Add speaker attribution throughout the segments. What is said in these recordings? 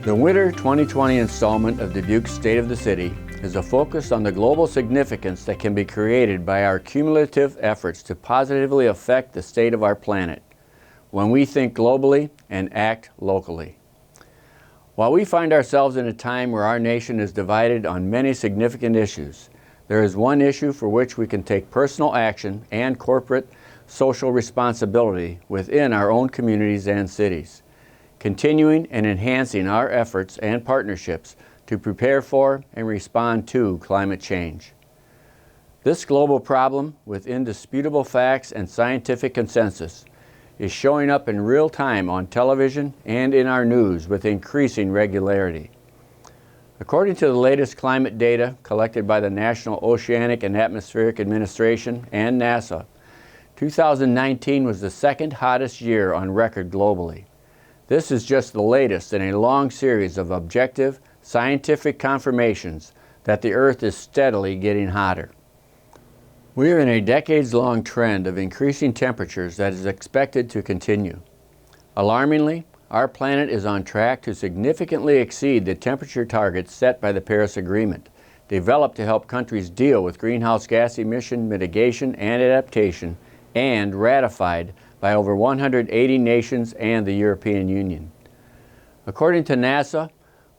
Speaker 1: The winter 2020 installment of Dubuque's State of the City is a focus on the global significance that can be created by our cumulative efforts to positively affect the state of our planet when we think globally and act locally. While we find ourselves in a time where our nation is divided on many significant issues, there is one issue for which we can take personal action and corporate social responsibility within our own communities and cities, continuing and enhancing our efforts and partnerships to prepare for and respond to climate change. This global problem, with indisputable facts and scientific consensus, is showing up in real time on television and in our news with increasing regularity. According to the latest climate data collected by the National Oceanic and Atmospheric Administration and NASA, 2019 was the second hottest year on record globally. This is just the latest in a long series of objective, scientific confirmations that the Earth is steadily getting hotter. We are in a decades-long trend of increasing temperatures that is expected to continue. Alarmingly, our planet is on track to significantly exceed the temperature targets set by the Paris Agreement, developed to help countries deal with greenhouse gas emission mitigation and adaptation, and ratified by over 180 nations and the European Union. According to NASA,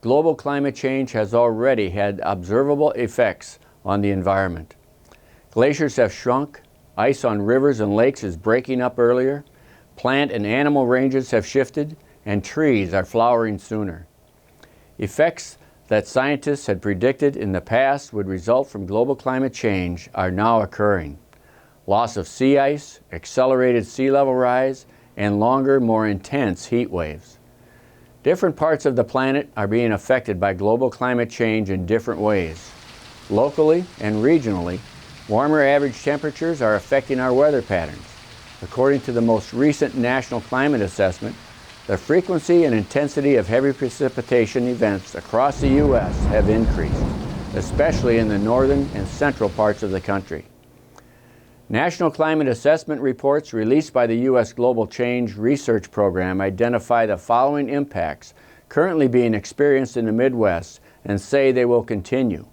Speaker 1: global climate change has already had observable effects on the environment. Glaciers have shrunk, ice on rivers and lakes is breaking up earlier, plant and animal ranges have shifted, and trees are flowering sooner. Effects that scientists had predicted in the past would result from global climate change are now occurring. Loss of sea ice, accelerated sea level rise, and longer, more intense heat waves. Different parts of the planet are being affected by global climate change in different ways. Locally and regionally, warmer average temperatures are affecting our weather patterns. According to the most recent National Climate Assessment, the frequency and intensity of heavy precipitation events across the U.S. have increased, especially in the northern and central parts of the country. National Climate Assessment reports released by the U.S. Global Change Research Program identify the following impacts currently being experienced in the Midwest and say they will continue.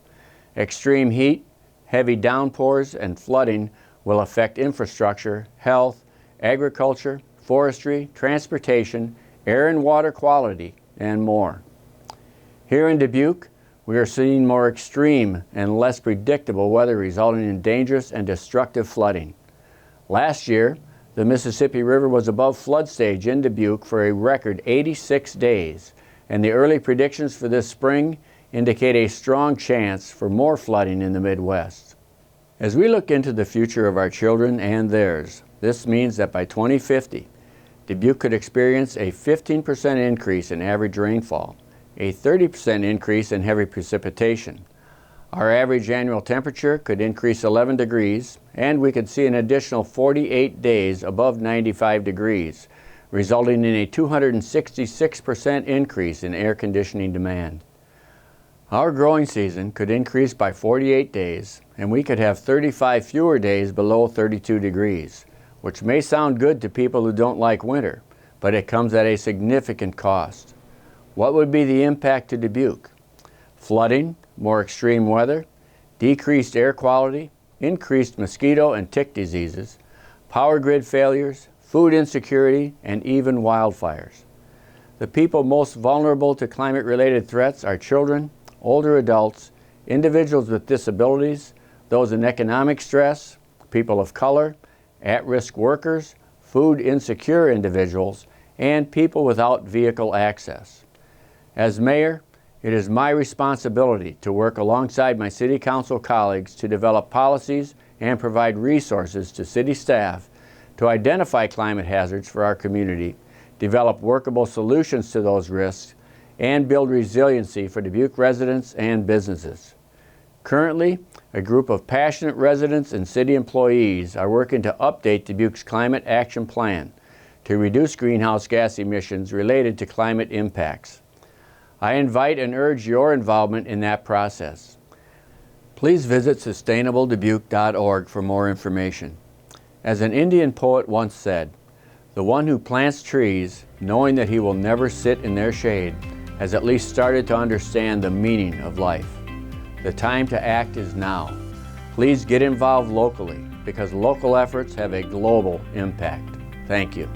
Speaker 1: Extreme heat, heavy downpours, and flooding will affect infrastructure, health, agriculture, forestry, transportation, air and water quality, and more. Here in Dubuque, we are seeing more extreme and less predictable weather resulting in dangerous and destructive flooding. Last year, the Mississippi River was above flood stage in Dubuque for a record 86 days, and the early predictions for this spring indicate a strong chance for more flooding in the Midwest. As we look into the future of our children and theirs, this means that by 2050, Dubuque could experience a 15% increase in average rainfall, a 30% increase in heavy precipitation. Our average annual temperature could increase 11 degrees, and we could see an additional 48 days above 95 degrees, resulting in a 266% increase in air conditioning demand. Our growing season could increase by 48 days, and we could have 35 fewer days below 32 degrees, which may sound good to people who don't like winter, but it comes at a significant cost. What would be the impact to Dubuque? Flooding, more extreme weather, decreased air quality, increased mosquito and tick diseases, power grid failures, food insecurity, and even wildfires. The people most vulnerable to climate-related threats are children, older adults, individuals with disabilities, those in economic stress, people of color, at-risk workers, food insecure individuals, and people without vehicle access. As mayor, it is my responsibility to work alongside my city council colleagues to develop policies and provide resources to city staff to identify climate hazards for our community, develop workable solutions to those risks, and build resiliency for Dubuque residents and businesses. Currently, a group of passionate residents and city employees are working to update Dubuque's Climate Action Plan to reduce greenhouse gas emissions related to climate impacts. I invite and urge your involvement in that process. Please visit sustainabledubuque.org for more information. As an Indian poet once said, "The one who plants trees, knowing that he will never sit in their shade, has at least started to understand the meaning of life. The time to act is now. Please get involved locally because local efforts have a global impact. Thank you.